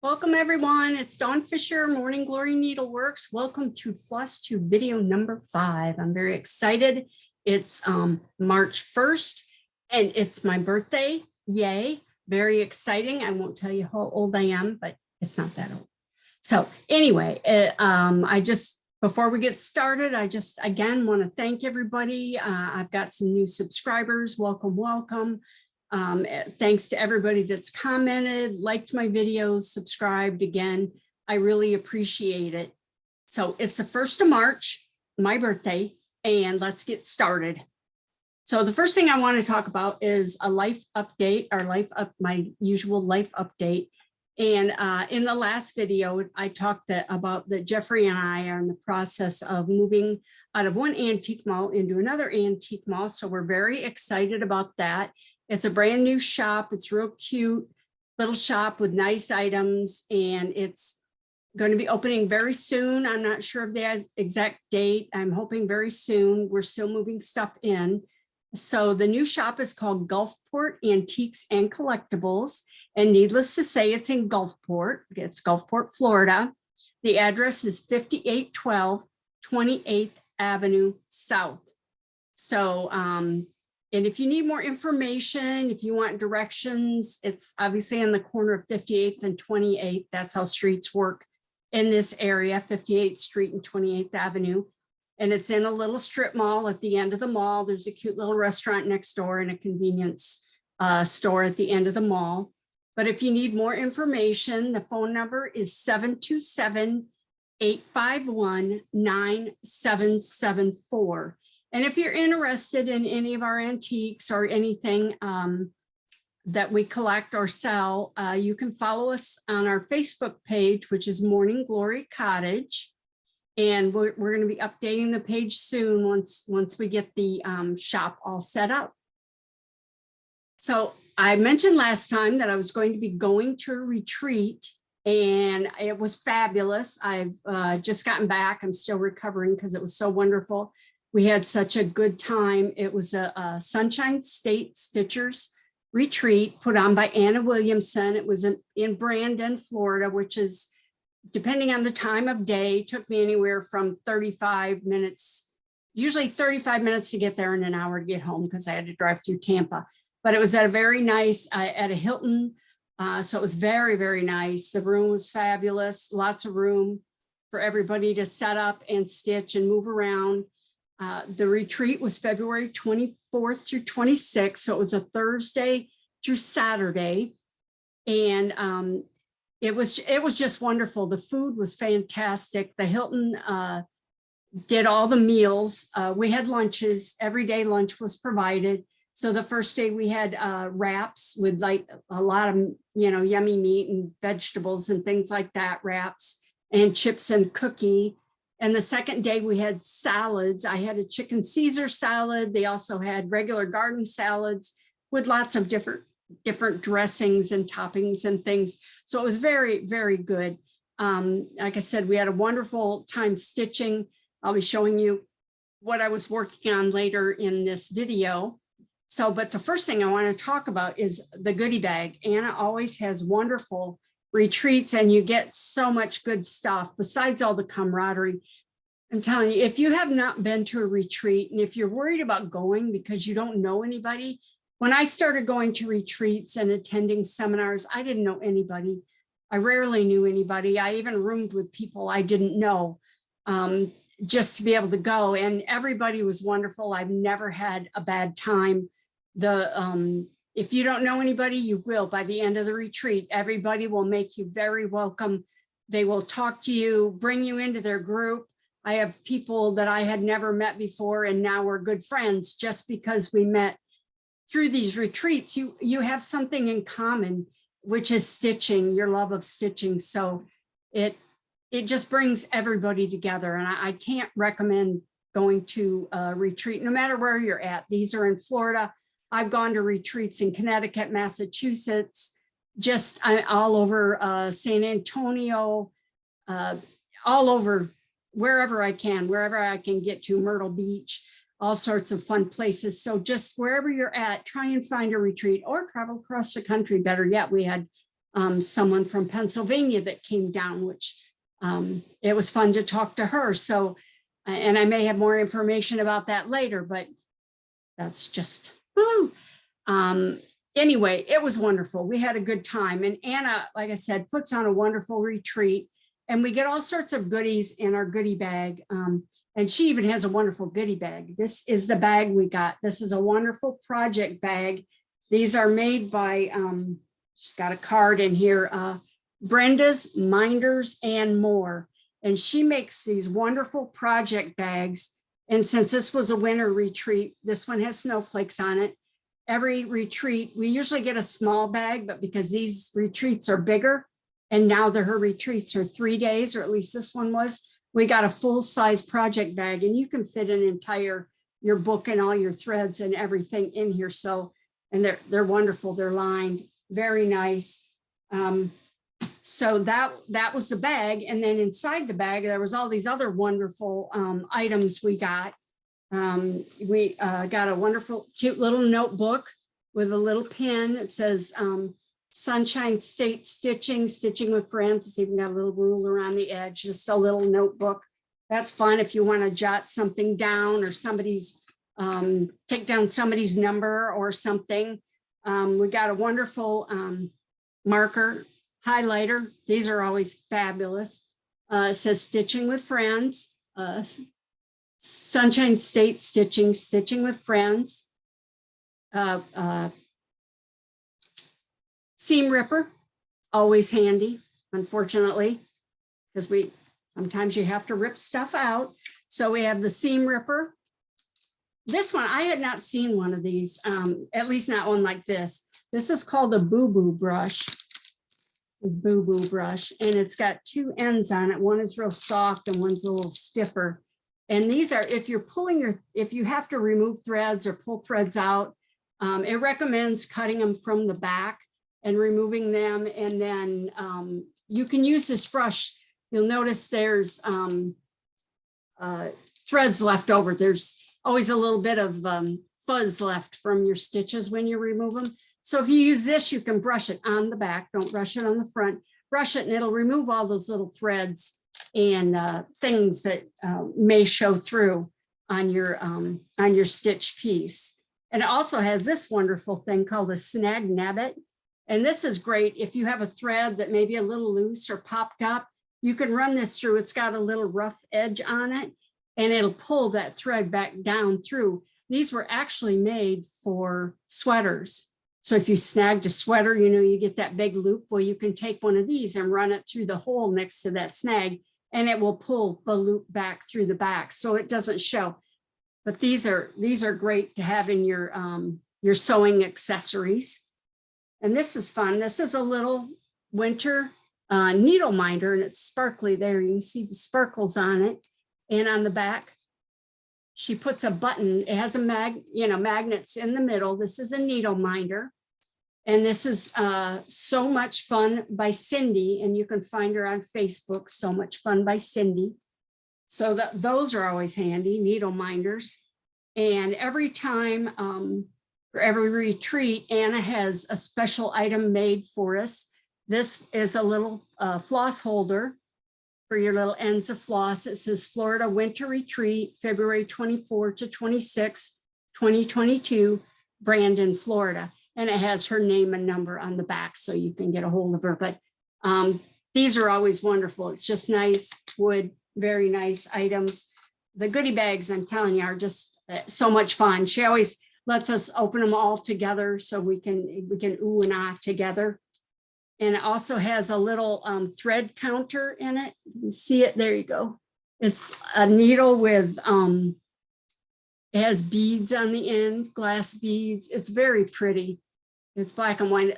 Welcome everyone, it's Dawn Fisher, Morning Glory Needleworks. Welcome to FlossTube video number 5. I'm very excited. It's March 1st and it's my birthday. Yay, very exciting. I won't tell you how old I am, but it's not that old. So anyway, before we get started, I just again want to thank everybody. I've got some new subscribers. Welcome, welcome. Thanks to everybody that's commented, liked my videos, subscribed again. I really appreciate it. So it's the 1st of March, my birthday, and let's get started. So the first thing I want to talk about is a life update, my usual life update. And in the last video, I talked about that Jeffrey and I are in the process of moving out of one antique mall into another antique mall. So we're very excited about that. It's a brand new shop. It's real cute little shop with nice items, and it's going to be opening very soon. I'm not sure of the exact date. I'm hoping very soon. We're still moving stuff in. So the new shop is called Gulfport Antiques and Collectibles, and needless to say, it's in Gulfport. It's Gulfport, Florida. The address is 5812 28th Avenue South. So, and if you need more information, if you want directions, it's obviously on the corner of 58th and 28th. That's how streets work in this area, 58th Street and 28th Avenue. And it's in a little strip mall at the end of the mall. There's a cute little restaurant next door and a convenience store at the end of the mall. But if you need more information, the phone number is 727-851-9774. And if you're interested in any of our antiques or anything that we collect or sell, you can follow us on our Facebook page, which is Morning Glory Cottage. And we're going to be updating the page soon once we get the shop all set up. So I mentioned last time that I was going to be going to a retreat, and it was fabulous. I've just gotten back. I'm still recovering because it was so wonderful. We had such a good time. It was a Sunshine State Stitchers retreat put on by Anna Williamson. It was in Brandon, Florida, which is, depending on the time of day, took me anywhere from 35 minutes, usually 35 minutes to get there and an hour to get home because I had to drive through Tampa. But it was at a very nice, at a Hilton. So it was very, very nice. The room was fabulous, lots of room for everybody to set up and stitch and move around. The retreat was February 24th through 26th. So it was a Thursday through Saturday. And it was just wonderful. The food was fantastic. The Hilton did all the meals. We had lunches. Every day lunch was provided. So the first day we had wraps with like a lot of, yummy meat and vegetables and things like that, wraps and chips and cookie. And the second day we had salads. I had a chicken Caesar salad. They also had regular garden salads with lots of different dressings and toppings and things. So it was very, very good. Like I said, we had a wonderful time stitching. I'll be showing you what I was working on later in this video. So, but the first thing I want to talk about is the goodie bag. Anna always has wonderful retreats and you get so much good stuff besides all the camaraderie. I'm telling you, if you have not been to a retreat and if you're worried about going because you don't know anybody, when I started going to retreats and attending seminars, I didn't know anybody. I rarely knew anybody. I even roomed with people I didn't know just to be able to go. And everybody was wonderful. I've never had a bad time. If you don't know anybody, you will by the end of the retreat. Everybody will make you very welcome. They will talk to you, bring you into their group. I have people that I had never met before and now we're good friends just because we met through these retreats. You have something in common, which is stitching, your love of stitching. So it just brings everybody together. And I can't recommend going to a retreat, no matter where you're at. These are in Florida. I've gone to retreats in Connecticut, Massachusetts, just all over San Antonio, all over, wherever I can get to, Myrtle Beach, all sorts of fun places. So just wherever you're at, try and find a retreat or travel across the country. Better yet, we had someone from Pennsylvania that came down, which it was fun to talk to her. So, and I may have more information about that later, but that's just, woo. Anyway, it was wonderful. We had a good time. And Anna, like I said, puts on a wonderful retreat, and we get all sorts of goodies in our goodie bag. And she even has a wonderful goodie bag. This is the bag we got. This is a wonderful project bag. These are made by, she's got a card in here, Brenda's Minders and More. And she makes these wonderful project bags. And since this was a winter retreat, this one has snowflakes on it. Every retreat, we usually get a small bag, but because these retreats are bigger, and now her retreats are 3 days, or at least this one was, we got a full-size project bag, and you can fit an entire, your book and all your threads and everything in here. So, and they're wonderful. They're lined, very nice. So that was the bag. And then inside the bag, there was all these other wonderful items we got. We got a wonderful, cute little notebook with a little pin. It says Sunshine State Stitching, Stitching with Friends. It's even got a little ruler on the edge, just a little notebook. That's fun if you want to jot something down, or somebody's, take down somebody's number or something. We got a wonderful marker highlighter. These are always fabulous. It says Stitching with Friends. Sunshine State Stitching, Stitching with Friends. Seam ripper, always handy, unfortunately, because sometimes you have to rip stuff out. So we have the seam ripper. This one, I had not seen one of these, at least not one like this. This is called a boo-boo brush. This boo-boo brush, and it's got 2 ends on it. One is real soft and one's a little stiffer. And these are, if you're pulling if you have to remove threads or pull threads out, it recommends cutting them from the back and removing them. And then you can use this brush. You'll notice there's threads left over. There's always a little bit of fuzz left from your stitches when you remove them. So if you use this, you can brush it on the back. Don't brush it on the front. Brush it and it'll remove all those little threads and things that may show through on your stitch piece. And it also has this wonderful thing called a snag nabbit. And this is great if you have a thread that may be a little loose or popped up. You can run this through. It's got a little rough edge on it, and it'll pull that thread back down through. These were actually made for sweaters. So if you snagged a sweater, you know, you get that big loop. Well, you can take one of these and run it through the hole next to that snag, and it will pull the loop back through the back so it doesn't show. But these are great to have in your sewing accessories. And this is fun. This is a little winter needle minder, and it's sparkly there. You can see the sparkles on it. And on the back, she puts a button. It has a magnets in the middle. This is a needle minder. And this is So Much Fun by Cindy. And you can find her on Facebook, So Much Fun by Cindy. So those are always handy, needle minders. And every time, for every retreat, Anna has a special item made for us. This is a little floss holder for your little ends of floss. It says Florida Winter Retreat, February 24 to 26, 2022, Brandon, Florida. And it has her name and number on the back so you can get a hold of her. But these are always wonderful. It's just nice wood, very nice items. The goodie bags, I'm telling you, are just so much fun. She always lets us open them all together so we can ooh and ah together. And it also has a little thread counter in it. You can see it, there you go. It's a needle with, it has beads on the end, glass beads. It's very pretty. It's black and white.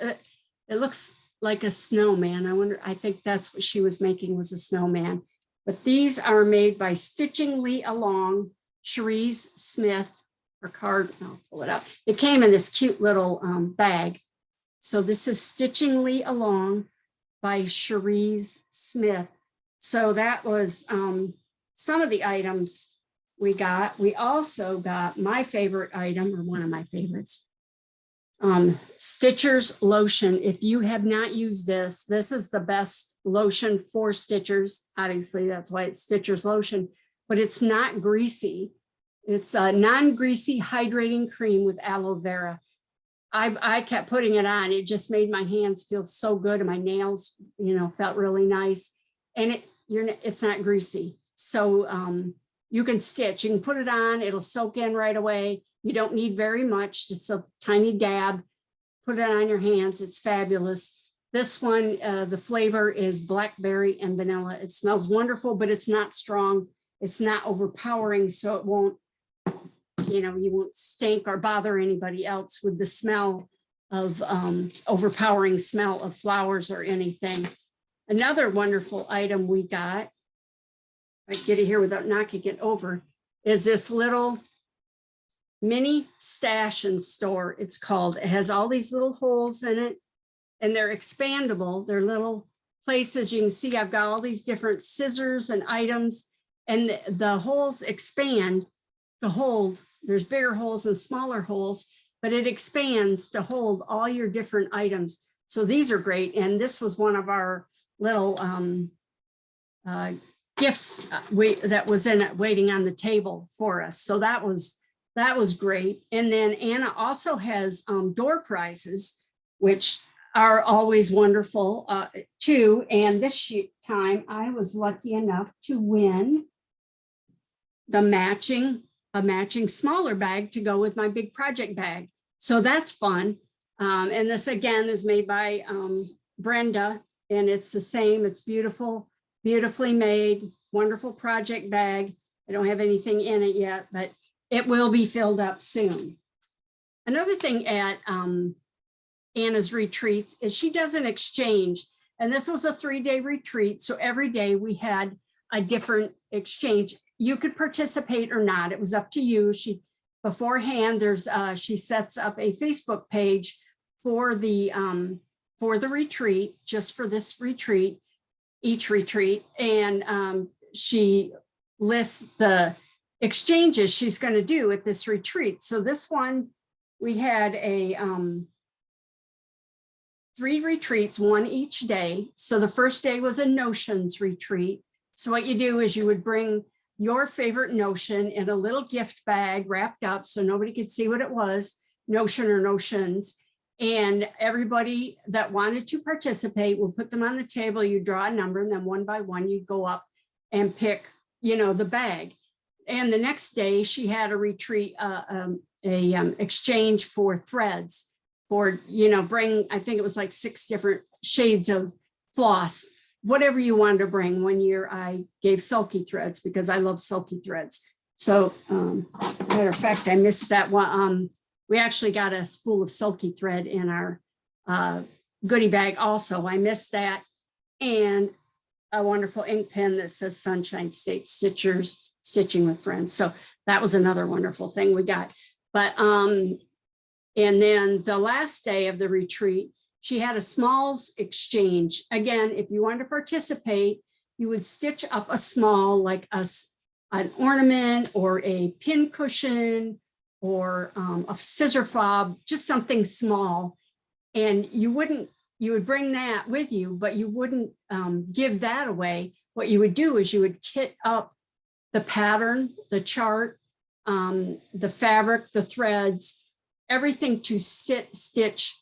It looks like a snowman. I think that's what she was making, was a snowman. But these are made by Stitchingly Along, Cherise Smith, her card, I'll pull it out. It came in this cute little bag. So this is Stitchingly Along by Cherise Smith. So that was some of the items we got. We also got my favorite item, or one of my favorites. Stitchers lotion. If you have not used this, this is the best lotion for Stitchers. Obviously, that's why it's Stitchers lotion, but it's not greasy. It's a non-greasy hydrating cream with aloe vera. I kept putting it on. It just made my hands feel so good, and my nails, felt really nice. And it's not greasy, so you can stitch. You can put it on. It'll soak in right away. You don't need very much, just a tiny dab. Put it on your hands. It's fabulous. This one, the flavor is blackberry and vanilla. It smells wonderful, but it's not strong. It's not overpowering, so it won't, you won't stink or bother anybody else with the smell of overpowering smell of flowers or anything. Another wonderful item we got, I get it here without knocking it over, is this little mini stash and store, it's called. It has all these little holes in it, and they're expandable. They're little places. You can see I've got all these different scissors and items, and the holes expand to hold. There's bigger holes and smaller holes, but it expands to hold all your different items. So these are great. And this was one of our little gifts that was in it waiting on the table for us. So that was great. And then Anna also has door prizes, which are always wonderful too. And this time I was lucky enough to win a matching smaller bag to go with my big project bag. So that's fun. And this again is made by Brenda, and it's the same. It's beautiful, beautifully made, wonderful project bag. I don't have anything in it yet, but it will be filled up soon. Another thing at Anna's retreats is she does an exchange, and this was a 3-day retreat. So every day we had a different exchange. You could participate or not. It was up to you. She beforehand, she sets up a Facebook page for the retreat, just for this retreat, each retreat, and she lists the exchanges she's going to do at this retreat. So this one, we had a 3 retreats, one each day. So the first day was a notions retreat. So what you do is you would bring your favorite notion in a little gift bag wrapped up so nobody could see what it was, notion or notions. And everybody that wanted to participate, we'll put them on the table, you draw a number, and then one by one you go up and pick, the bag. And the next day she had a retreat, exchange for threads for, bring, I think it was like 6 different shades of floss, whatever you wanted to bring. One year I gave sulky threads because I love sulky threads. So matter of fact, I missed that one. We actually got a spool of sulky thread in our goodie bag also. I missed that. And a wonderful ink pen that says Sunshine State Stitchers, Stitching with Friends. So that was another wonderful thing we got. But and then the last day of the retreat, she had a smalls exchange. Again, if you wanted to participate, you would stitch up a small, like an ornament or a pin cushion or a scissor fob, just something small. And you would bring that with you, but you wouldn't give that away. What you would do is you would kit up the pattern, the chart, the fabric, the threads, everything to stitch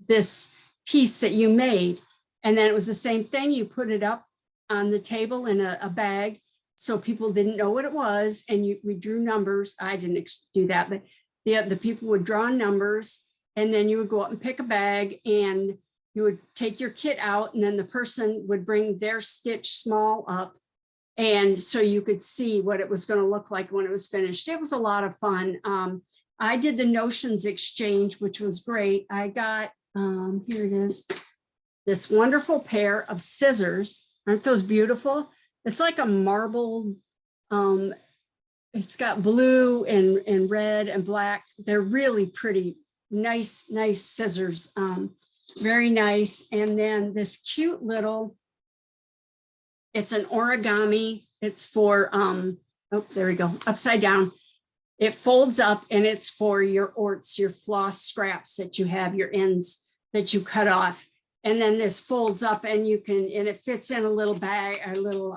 this piece that you made. And then it was the same thing. You put it up on the table in a bag so people didn't know what it was. And we drew numbers. I didn't do that, but the people would draw numbers, and then you would go up and pick a bag, and you would take your kit out, and then the person would bring their stitch small up. And so you could see what it was going to look like when it was finished. It was a lot of fun. I did the notions exchange, which was great. I got, here it is, this wonderful pair of scissors. Aren't those beautiful? It's like a marble, it's got blue and red and black. They're really pretty, nice scissors. Very nice. And then this cute little, it's an origami. It's for, oh, there we go, upside down. It folds up and it's for your orts, your floss scraps that you have, your ends that you cut off. And then this folds up and you can, and it fits in a little bag, a little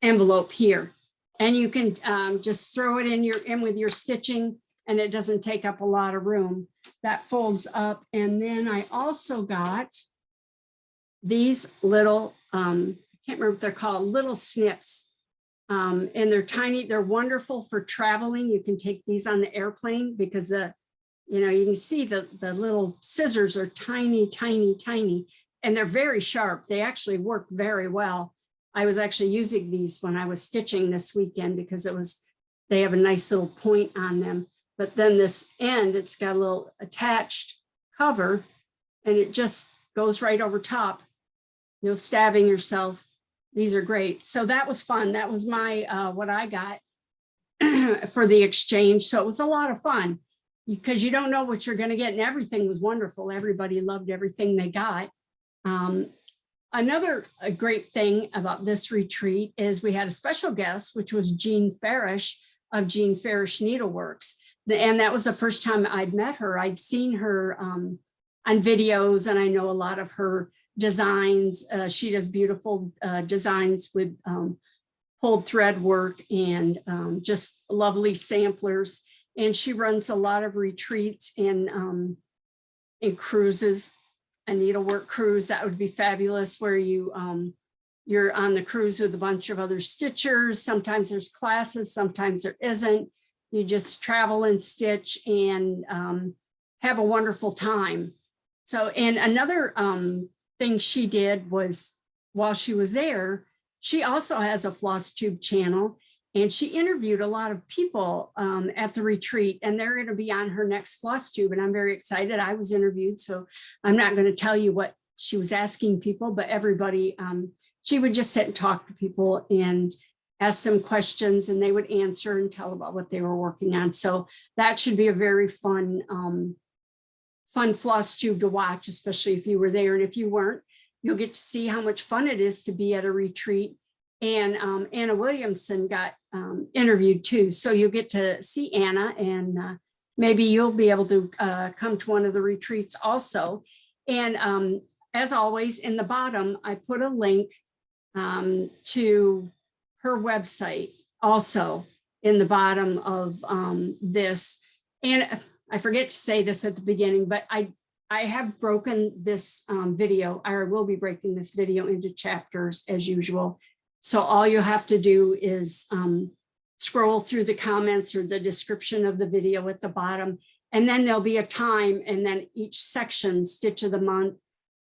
envelope here. And you can just throw it in with your stitching, and it doesn't take up a lot of room. That folds up. And then I also got these little, I can't remember what they're called, little snips. And they're tiny, they're wonderful for traveling. You can take these on the airplane because you can see the little scissors are tiny, tiny, tiny, and they're very sharp. They actually work very well. I was actually using these when I was stitching this weekend because they have a nice little point on them. But then this end, it's got a little attached cover and it just goes right over top. Stabbing yourself. These are great. So that was fun. That was my what I got for the exchange. So it was a lot of fun because you don't know what you're going to get, and everything was wonderful. Everybody loved everything they got. Another great thing about this retreat is we had a special guest, which was Jean Farish of Jean Farish Needleworks. And that was the first time I'd met her. I'd seen her on videos, and I know a lot of her designs. She does beautiful designs with pulled thread work and just lovely samplers. And she runs a lot of retreats and cruises, a needlework cruise. That would be fabulous, where you're on the cruise with a bunch of other stitchers. Sometimes there's classes, sometimes there isn't. You just travel and stitch and have a wonderful time. So, and another thing she did was, while she was there, she also has a FlossTube channel, and she interviewed a lot of people at the retreat, and they're going to be on her next FlossTube, and I'm very excited. I was interviewed, so I'm not going to tell you what she was asking people, but everybody, she would just sit and talk to people and ask them questions, and they would answer and tell about what they were working on. So that should be a very fun FlossTube to watch, especially if you were there. And if you weren't, you'll get to see how much fun it is to be at a retreat. And Anna Williamson got interviewed too. So you'll get to see Anna, and maybe you'll be able to come to one of the retreats also. And as always, in the bottom, I put a link to her website also in the bottom of this. And I forget to say this at the beginning, but I have broken this video, or will be breaking this video into chapters as usual. So all you have to do is scroll through the comments or the description of the video at the bottom, and then there'll be a time, and then each section, stitch of the month,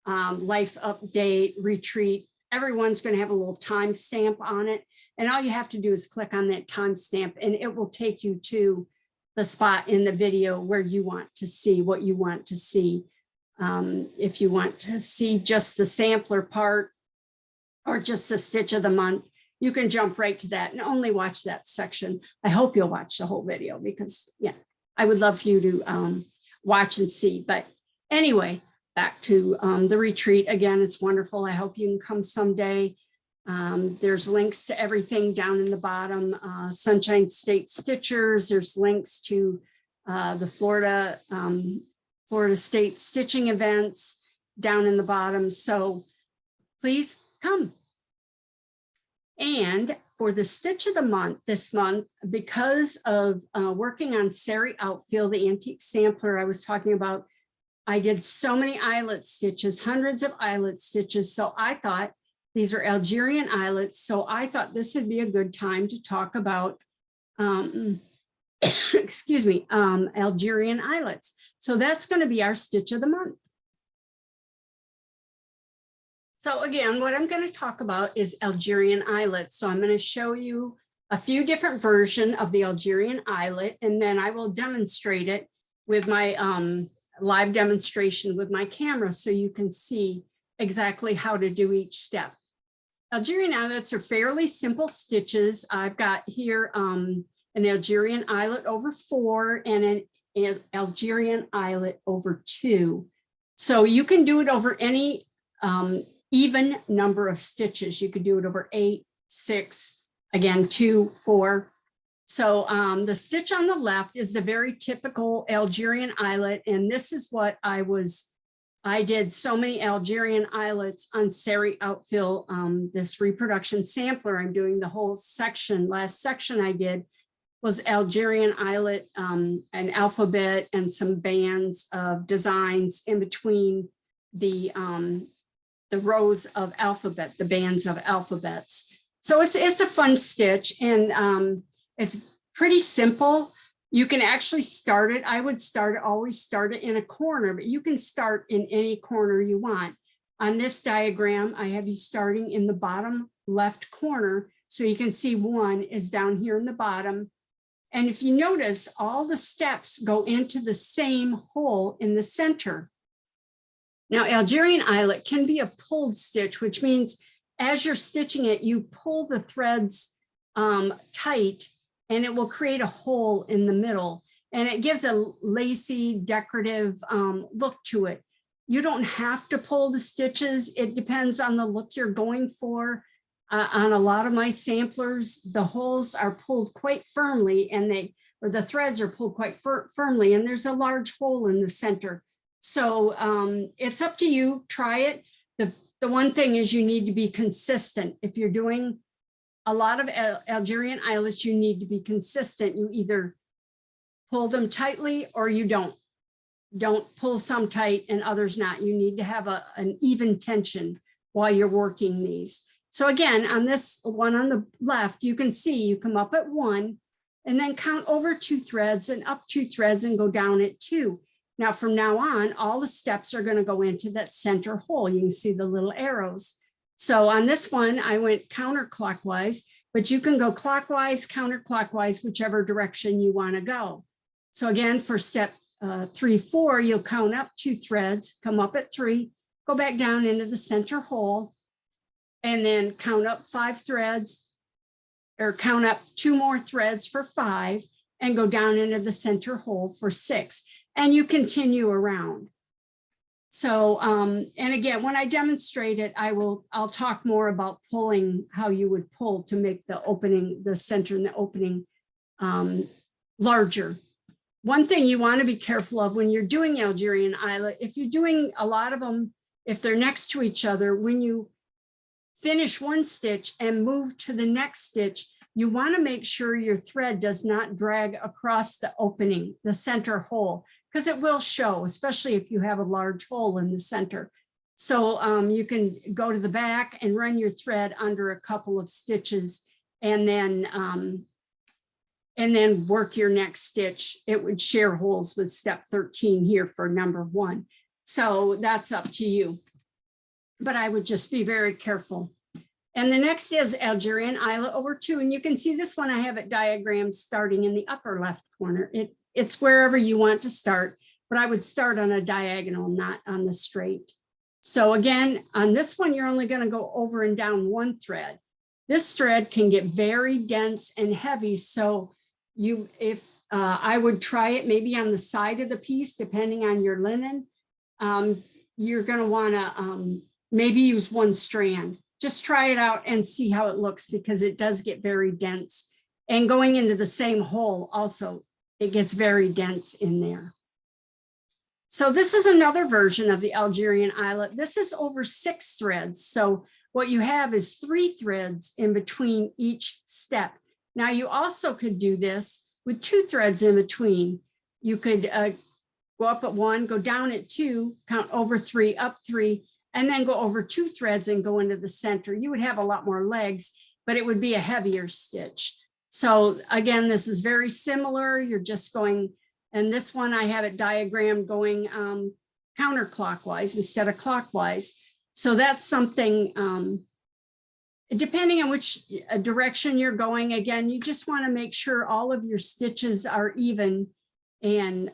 life update, retreat, everyone's going to have a little time stamp on it. And all you have to do is click on that time stamp, and it will take you to the spot in the video where you want to see what you want to see. If you want to see just the sampler part or just the stitch of the month, you can jump right to that and only watch that section. I hope you'll watch the whole video because, yeah, I would love for you to watch and see. But anyway, back to the retreat. Again, it's wonderful. I hope you can come someday. There's links to everything down in the bottom. Sunshine State Stitchers. There's links to the Florida State stitching events down in the bottom. So please come. And for the stitch of the month this month, because of working on Sary Outfil, the antique sampler I was talking about, I did so many eyelet stitches, hundreds of eyelet stitches. So I thought, these are Algerian eyelets. So I thought this would be a good time to talk about, excuse me, Algerian eyelets. So that's going to be our stitch of the month. So again, what I'm going to talk about is Algerian eyelets. So I'm going to show you a few different versions of the Algerian eyelet, and then I will demonstrate it with my live demonstration with my camera so you can see exactly how to do each step. Algerian eyelets are fairly simple stitches. I've got here an Algerian eyelet over 4 and an Algerian eyelet over 2. So you can do it over any even number of stitches. You could do it over 8, 6, again, 2, 4. So the stitch on the left is the very typical Algerian eyelet. And this is what I did so many Algerian eyelets on Sary Outfil, this reproduction sampler. I'm doing the whole section. Last section I did was Algerian eyelet, an alphabet and some bands of designs in between the rows of alphabet, the bands of alphabets. So it's a fun stitch, and it's pretty simple. You can actually start it. I would always start it in a corner, but you can start in any corner you want. On this diagram, I have you starting in the bottom left corner. So you can see one is down here in the bottom. And if you notice, all the steps go into the same hole in the center. Now, Algerian eyelet can be a pulled stitch, which means as you're stitching it, you pull the threads tight, and it will create a hole in the middle, and it gives a lacy, decorative look to it. You don't have to pull the stitches. It depends on the look you're going for. On a lot of my samplers, the holes are pulled quite firmly, and the threads are pulled quite firmly, and there's a large hole in the center. So it's up to you. Try it. The one thing is you need to be consistent. If you're doing a lot of Algerian eyelets, you need to be consistent. You either pull them tightly or you don't. Don't pull some tight and others not. You need to have an even tension while you're working these. So again, on this one on the left, you can see you come up at 1 and then count over 2 threads and up 2 threads and go down at 2. Now, from now on, all the steps are going to go into that center hole. You can see the little arrows. So on this one, I went counterclockwise, but you can go clockwise, counterclockwise, whichever direction you want to go. So again, for step 3, 4, you'll count up 2 threads, come up at 3, go back down into the center hole, and then count up 5 threads, or count up 2 more threads for 5, and go down into the center hole for 6. And you continue around. So, and again, when I demonstrate it, I'll talk more about pulling, how you would pull to make the opening, the center and the opening larger. One thing you want to be careful of when you're doing Algerian eyelet, if you're doing a lot of them, if they're next to each other, when you finish one stitch and move to the next stitch, you want to make sure your thread does not drag across the opening, the center hole, because it will show, especially if you have a large hole in the center. So you can go to the back and run your thread under a couple of stitches, and then work your next stitch. It would share holes with step 13 here for number 1. So that's up to you, but I would just be very careful. And the next is Algerian eyelet over 2. And you can see this one, I have it diagrammed starting in the upper left corner. It's wherever you want to start, but I would start on a diagonal, not on the straight. So again, on this one, you're only going to go over and down 1 thread. This thread can get very dense and heavy. So I would try it maybe on the side of the piece, depending on your linen. You're going to want to maybe use 1 strand. Just try it out and see how it looks, because it does get very dense. And going into the same hole also, it gets very dense in there. So this is another version of the Algerian eyelet. This is over 6 threads. So what you have is 3 threads in between each step. Now you also could do this with 2 threads in between. You could go up at 1, go down at 2, count over 3, up 3, and then go over 2 threads and go into the center. You would have a lot more legs, but it would be a heavier stitch. So again, this is very similar. You're just going, and this one I have it diagrammed going counterclockwise instead of clockwise. So that's something, depending on which direction you're going, again, you just want to make sure all of your stitches are even, and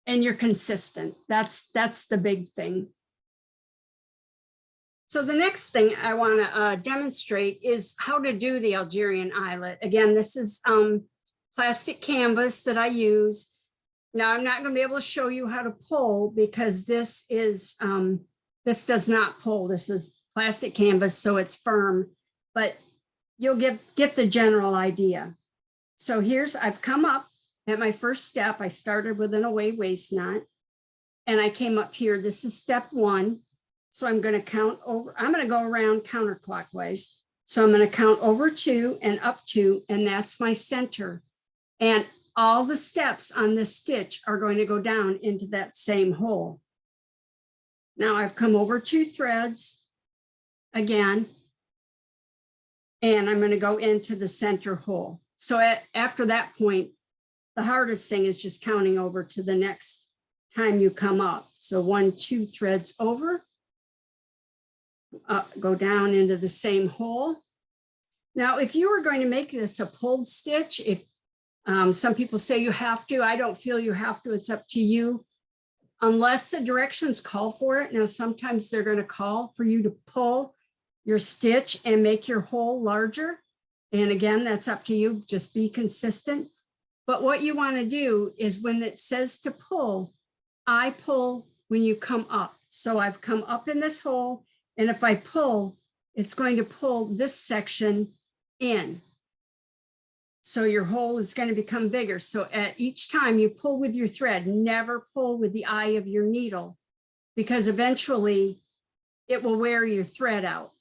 you're consistent. That's the big thing. So the next thing I want to demonstrate is how to do the Algerian eyelet. Again, this is plastic canvas that I use. Now I'm not going to be able to show you how to pull, because this does not pull. This is plastic canvas, so it's firm. But you'll get the general idea. So I've come up at my first step. I started with an away waist knot and I came up here. This is step 1. So I'm going to count over, I'm going to go around counterclockwise. So I'm going to count over 2 and up 2, and that's my center. And all the steps on this stitch are going to go down into that same hole. Now I've come over 2 threads again, and I'm going to go into the center hole. So after that point, the hardest thing is just counting over to the next time you come up. So 1, 2 threads over, go down into the same hole. Now, if you were going to make this a pulled stitch, if some people say you have to, I don't feel you have to, it's up to you. Unless the directions call for it. Now, sometimes they're going to call for you to pull your stitch and make your hole larger. And again, that's up to you. Just be consistent. But what you want to do is when it says to pull, I pull when you come up. So I've come up in this hole, and if I pull, it's going to pull this section in. So your hole is going to become bigger. So at each time you pull with your thread, never pull with the eye of your needle, because eventually it will wear your thread out.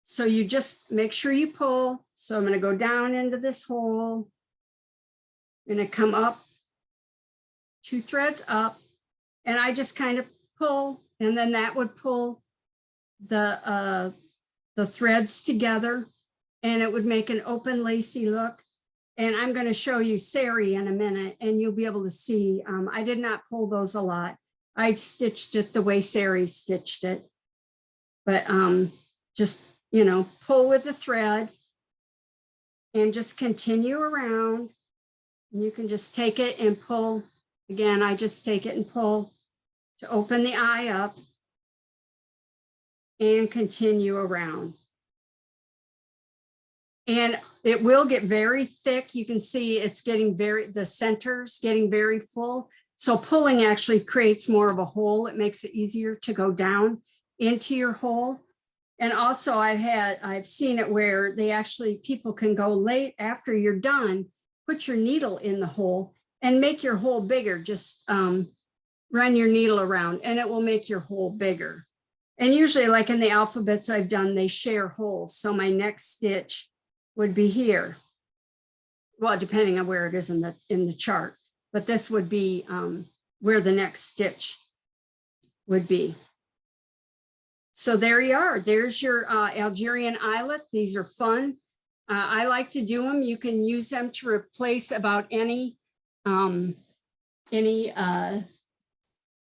So you just make sure you pull. So I'm going to go down into this hole. I'm going to come up 2 threads up, and I just kind of pull, and then that would pull the threads together, and it would make an open lacy look. And I'm going to show you Sary in a minute, and you'll be able to see. I did not pull those a lot. I stitched it the way Sary stitched it. But just, you know, pull with the thread and just continue around. You can just take it and pull. Again, I just take it and pull to open the eye up and continue around. And it will get very thick. You can see it's getting the center's getting very full. So pulling actually creates more of a hole. It makes it easier to go down into your hole. And also I've seen it where people can go late after you're done, put your needle in the hole and make your hole bigger. Just run your needle around and it will make your hole bigger. And usually, like in the alphabets I've done, they share holes. So my next stitch would be here. Well, depending on where it is in the chart, but this would be where the next stitch would be. So there you are. There's your Algerian eyelet. These are fun. I like to do them. You can use them to replace about any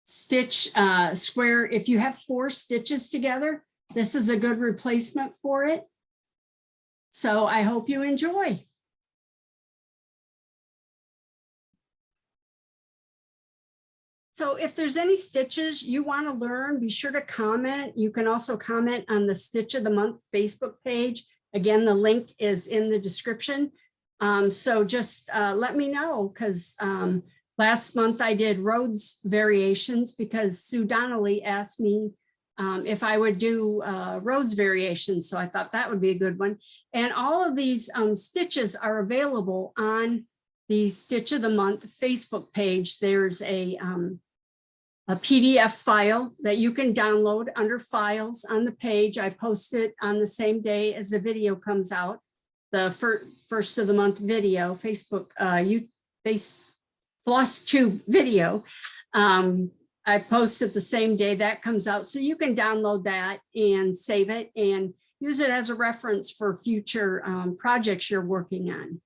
stitch square. If you have 4 stitches together, this is a good replacement for it. So I hope you enjoy. So if there's any stitches you want to learn, be sure to comment. You can also comment on the Stitch of the Month Facebook page. Again, the link is in the description. So just let me know, because last month I did Rhodes variations because Sue Donnelly asked me if I would do Rhodes variations. So I thought that would be a good one. And all of these stitches are available on the Stitch of the Month Facebook page. There's a PDF file that you can download under files on the page. I post it on the same day as the video comes out, the first of the month video, Facebook, FlossTube video. I post it the same day that comes out. So you can download that and save it and use it as a reference for future projects you're working on.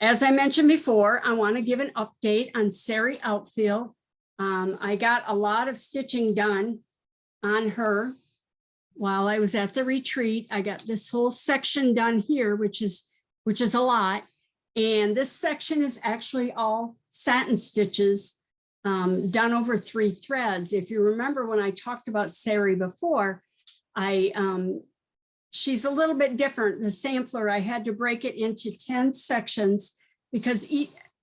As I mentioned before, I want to give an update on Sary Outfil. I got a lot of stitching done on her while I was at the retreat. I got this whole section done here, which is a lot. And this section is actually all satin stitches done over 3 threads. If you remember when I talked about Sary before, she's a little bit different. The sampler, I had to break it into 10 sections because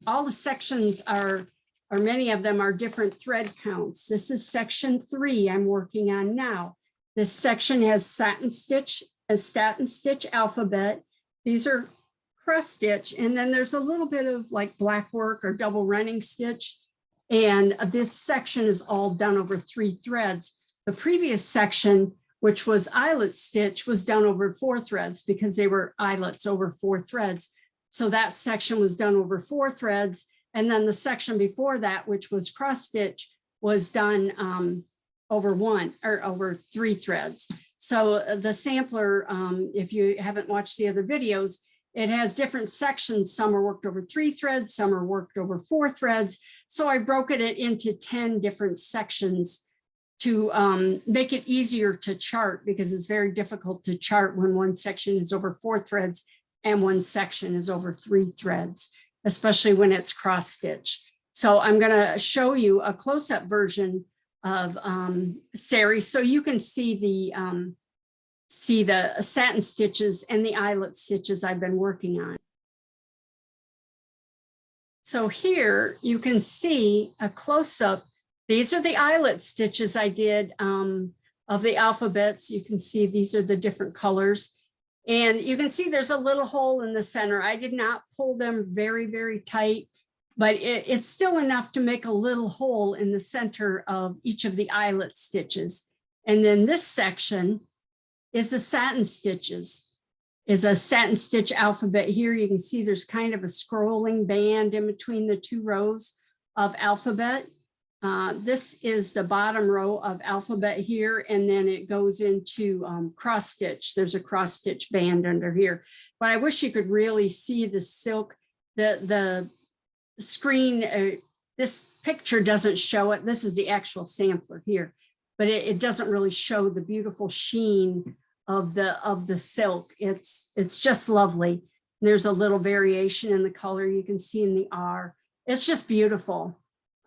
all the sections are many of them are different thread counts. This is section 3 I'm working on now. This section has satin stitch a satin stitch alphabet. These are cross stitch, and then there's a little bit of like black work or double running stitch. And this section is all done over 3 threads. The previous section, which was eyelet stitch, was done over 4 threads because they were eyelets over 4 threads. So that section was done over 4 threads. And then the section before that, which was cross stitch, was done over 3 threads. So the sampler, if you haven't watched the other videos, it has different sections. Some are worked over 3 threads, some are worked over 4 threads. So I broke it into 10 different sections to make it easier to chart, because it's very difficult to chart when one section is over 4 threads and one section is over 3 threads, especially when it's cross stitch. So I'm going to show you a close-up version of Sary, so you can see the satin stitches and the eyelet stitches I've been working on. So here you can see a close-up. These are the eyelet stitches I did of the alphabets. You can see these are the different colors. And you can see there's a little hole in the center. I did not pull them very, very tight, but it's still enough to make a little hole in the center of each of the eyelet stitches. And then this section is the satin stitches, is a satin stitch alphabet here. You can see there's kind of a scrolling band in between the 2 rows of alphabet. This is the bottom row of alphabet here, and then it goes into cross stitch. There's a cross stitch band under here, but I wish you could really see the silk. The screen, this picture doesn't show it. This is the actual sampler here, but it doesn't really show the beautiful sheen of the silk. It's just lovely. There's a little variation in the color you can see in the R. It's just beautiful.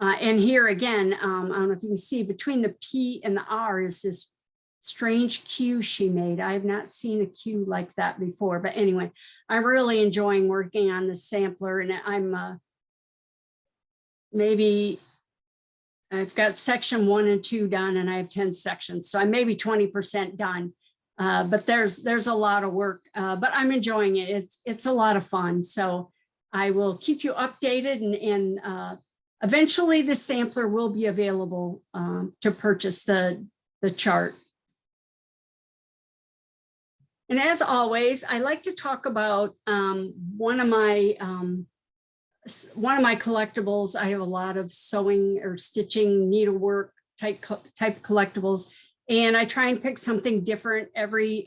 And here again, I don't know if you can see, between the P and the R is this strange Q she made. I have not seen a Q like that before, but anyway, I'm really enjoying working on the sampler, and I'm maybe I've got section 1 and 2 done, and I have 10 sections, so I'm maybe 20% done. But there's a lot of work, but I'm enjoying it. It's a lot of fun. So I will keep you updated, and eventually the sampler will be available to purchase the chart. And as always, I like to talk about one of my collectibles. I have a lot of sewing or stitching, needlework type collectibles, and I try and pick something different every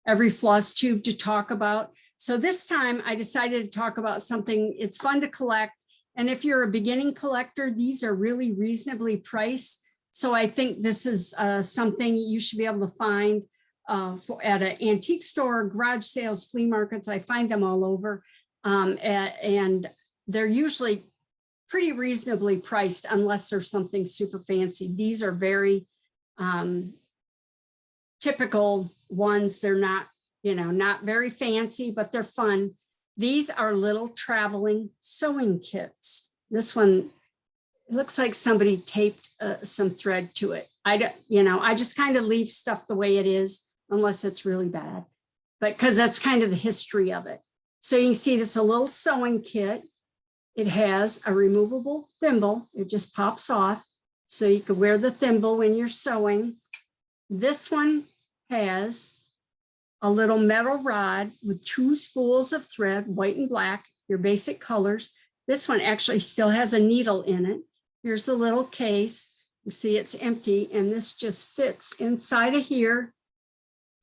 FlossTube to talk about. So this time I decided to talk about something. It's fun to collect, and if you're a beginning collector, these are really reasonably priced. So I think this is something you should be able to find at an antique store, garage sales, flea markets. I find them all over, and they're usually pretty reasonably priced unless there's something super fancy. These are very typical ones. They're not, not very fancy, but they're fun. These are little traveling sewing kits. This one, it looks like somebody taped some thread to it. I just kind of leave stuff the way it is, unless it's really bad, but because that's kind of the history of it. So you can see this is a little sewing kit. It has a removable thimble. It just pops off, so you can wear the thimble when you're sewing. This one has a little metal rod with 2 spools of thread, white and black, your basic colors. This one actually still has a needle in it. Here's the little case. You see it's empty, and this just fits inside of here.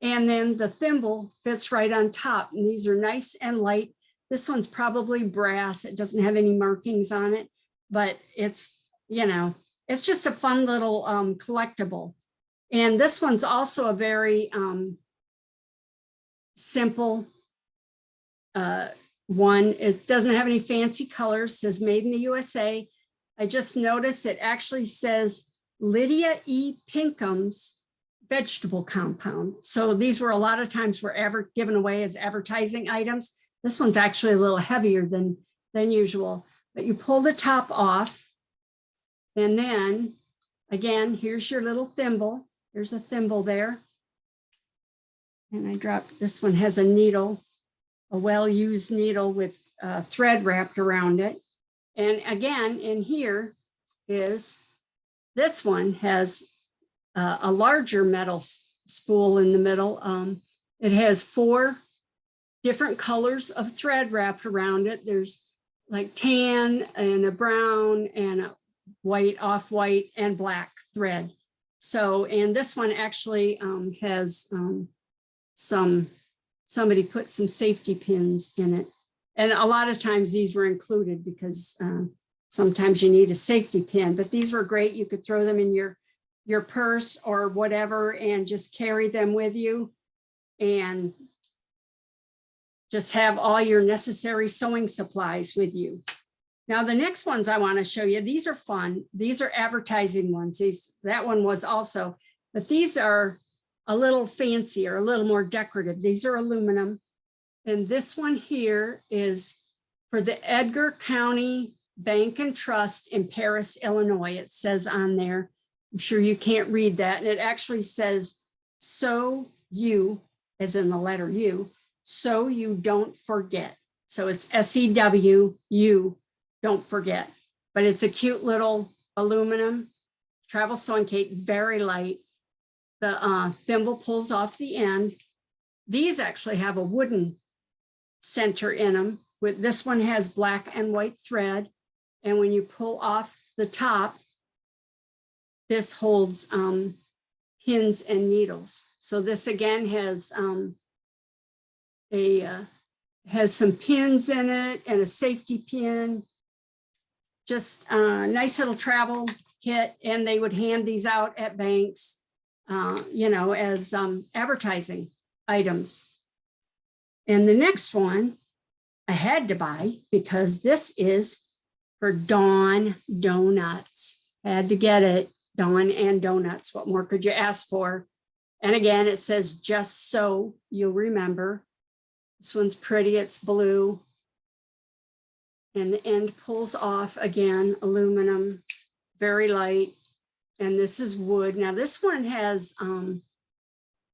And then the thimble fits right on top, and these are nice and light. This one's probably brass. It doesn't have any markings on it, but it's, it's just a fun little collectible. And this one's also a very simple one. It doesn't have any fancy colors. It says made in the USA. I just noticed it actually says Lydia E. Pinkham's vegetable compound. So these were a lot of times were ever given away as advertising items. This one's actually a little heavier than usual, but you pull the top off, and then again, here's your little thimble. There's a thimble there. And I dropped, this one has a needle, a well-used needle with thread wrapped around it. And again, in here is, this one has a larger metal spool in the middle. It has 4 different colors of thread wrapped around it. There's like tan and a brown and a white, off-white and black thread. So, and this one actually has somebody put some safety pins in it. And a lot of times these were included because sometimes you need a safety pin, but these were great. You could throw them in your purse or whatever and just carry them with you and just have all your necessary sewing supplies with you. Now, the next ones I want to show you, these are fun. These are advertising ones. That one was also, but these are a little fancier, a little more decorative. These are aluminum. And this one here is for the Edgar County Bank and Trust in Paris, Illinois. It says on there, I'm sure you can't read that. And it actually says, so you, as in the letter U, so you don't forget. So it's SEW, don't forget. But it's a cute little aluminum travel sewing cape, very light. The thimble pulls off the end. These actually have a wooden center in them. With this one has black and white thread. And when you pull off the top, this holds pins and needles. So this again has some pins in it and a safety pin. Just a nice little travel kit. And they would hand these out at banks, you know, as advertising items. And the next one I had to buy because this is for Dawn Donuts. Had to get it, Dawn and Donuts. What more could you ask for? And again, it says, just so you'll remember. This one's pretty, it's blue. And the end pulls off again, aluminum, very light. And this is wood. Now this one has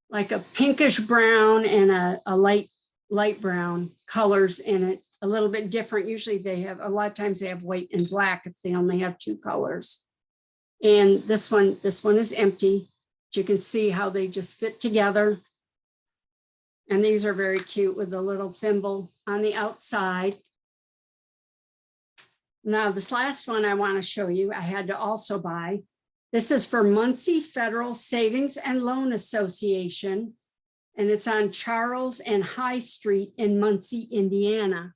like a pinkish brown and a light brown colors in it, a little bit different. Usually they have, a lot of times they have white and black if they only have 2 colors. And this one is empty. But you can see how they just fit together. And these are very cute with the little thimble on the outside. Now this last one I want to show you, I had to also buy. This is for Muncie Federal Savings and Loan Association. And it's on Charles and High Street in Muncie, Indiana.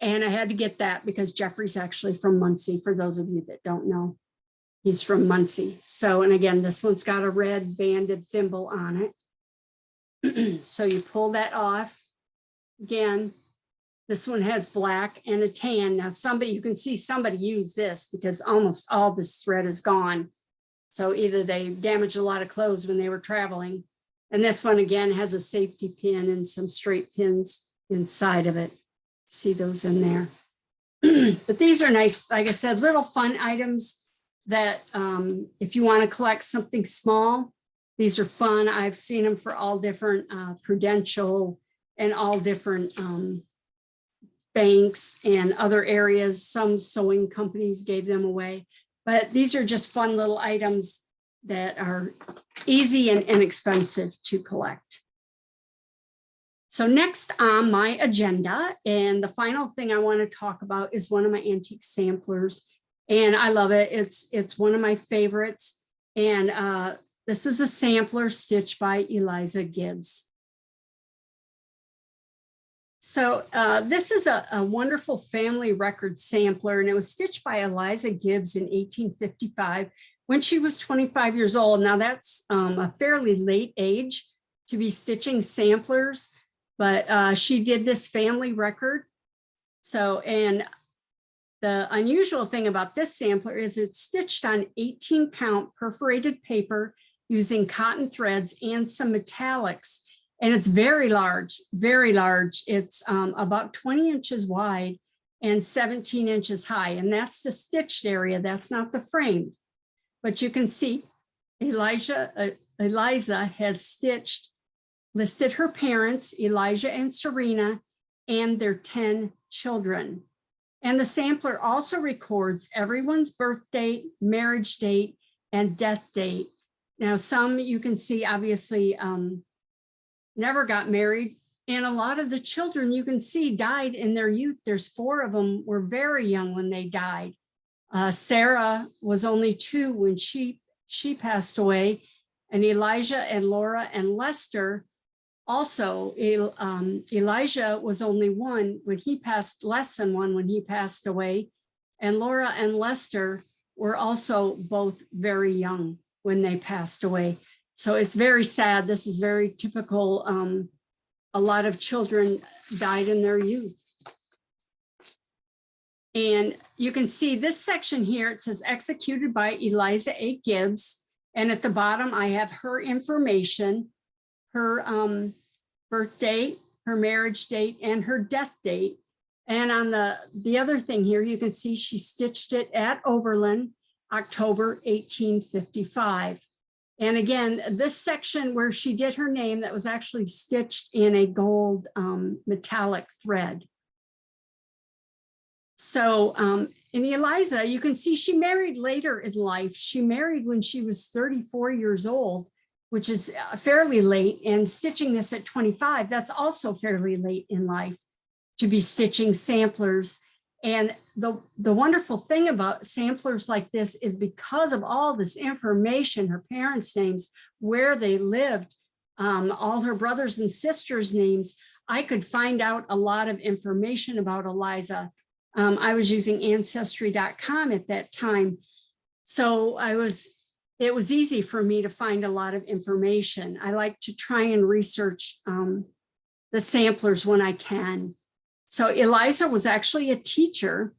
And I had to get that because Jeffrey's actually from Muncie, for those of you that don't know. He's from Muncie. So, and again, this one's got a red banded thimble on it. So you pull that off. Again, this one has black and a tan. Now you can see somebody use this because almost all this thread is gone. So either they damaged a lot of clothes when they were traveling. And this one again has a safety pin and some straight pins inside of it. See those in there. But these are nice, like I said, little fun items that if you want to collect something small, these are fun. I've seen them for all different Prudential and all different banks and other areas. Some sewing companies gave them away, but these are just fun little items that are easy and inexpensive to collect. So next on my agenda, and the final thing I want to talk about is one of my antique samplers. And I love it. It's one of my favorites. And this is a sampler stitched by Eliza Gibbs. So this is a wonderful family record sampler, and it was stitched by Eliza Gibbs in 1855 when she was 25 years old. Now that's a fairly late age to be stitching samplers, but she did this family record. So, and the unusual thing about this sampler is it's stitched on 18-count perforated paper using cotton threads and some metallics. And it's very large, very large. It's about 20 inches wide and 17 inches high. And that's the stitched area. That's not the frame. But you can see Eliza has stitched listed her parents, Elijah and Serena, and their 10 children. And the sampler also records everyone's birth date, marriage date, and death date. Now, some you can see obviously never got married. And a lot of the children you can see died in their youth. There's 4 of them were very young when they died. Sarah was only 2 when she passed away. And Elijah and Laura and Lester also, Elijah was only 1 when he passed, less than 1 when he passed away. And Laura and Lester were also both very young when they passed away. So it's very sad. This is very typical. A lot of children died in their youth. And you can see this section here, it says executed by Eliza A. Gibbs. And at the bottom, I have her information, her birth date, her marriage date, and her death date. And on the other thing here, you can see she stitched it at Oberlin, October 1855. And again, this section where she did her name, that was actually stitched in a gold metallic thread. So in Eliza, you can see she married later in life. She married when she was 34 years old, which is fairly late, and stitching this at 25, that's also fairly late in life to be stitching samplers. And the wonderful thing about samplers like this is because of all this information, her parents' names, where they lived, all her brothers and sisters' names, I could find out a lot of information about Eliza. I was using Ancestry.com at that time. So it was easy for me to find a lot of information. I like to try and research the samplers when I can. So Eliza was actually a teacher,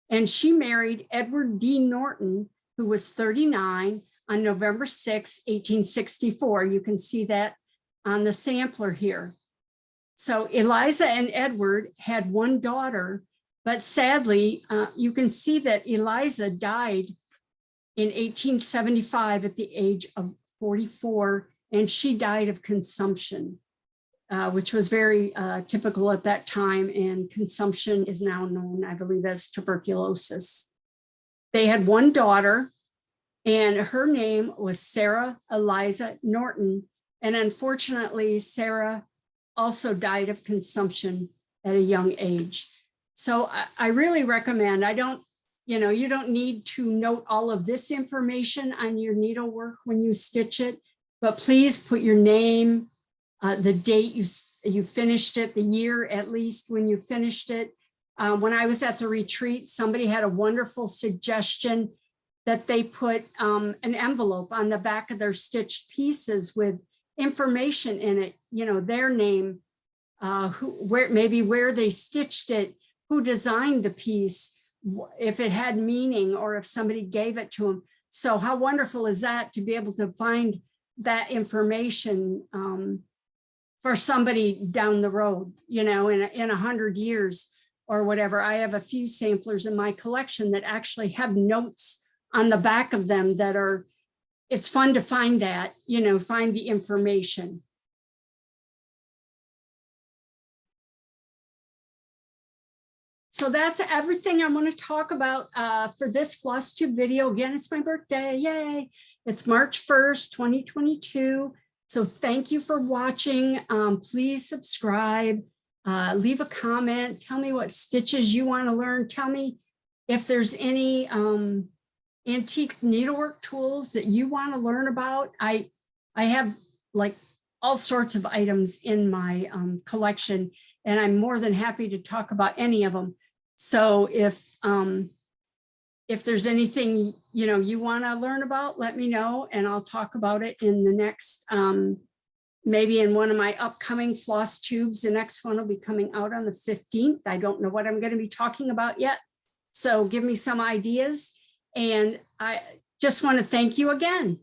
and she married Edward D. Norton, who was 39, on November 6, 1864. You can see that on the sampler here. So Eliza and Edward had 1 daughter, but sadly, you can see that Eliza died in 1875 at the age of 44, and she died of consumption, which was very typical at that time, and consumption is now known, I believe, as tuberculosis. They had 1 daughter, and her name was Sarah Eliza Norton, and unfortunately, Sarah also died of consumption at a young age. So I really recommend, you don't need to note all of this information on your needlework when you stitch it, but please put your name, the date you finished it, the year at least when you finished it. When I was at the retreat, somebody had a wonderful suggestion that they put an envelope on the back of their stitched pieces with information in it, their name, where they stitched it, who designed the piece, if it had meaning, or if somebody gave it to them. So how wonderful is that to be able to find that information for somebody down the road, in 100 years or whatever. I have a few samplers in my collection that actually have notes on the back of them that it's fun to find that, find the information. So that's everything I want to talk about for this FlossTube video. Again, it's my birthday, yay. It's March 1st, 2022. So thank you for watching. Please subscribe, leave a comment, tell me what stitches you want to learn. Tell me if there's any antique needlework tools that you want to learn about. I have like all sorts of items in my collection, and I'm more than happy to talk about any of them. So if there's anything you want to learn about, let me know, and I'll talk about it in the next, maybe in one of my upcoming FlossTubes. The next one will be coming out on the 15th. I don't know what I'm going to be talking about yet, so give me some ideas. And I just want to thank you again.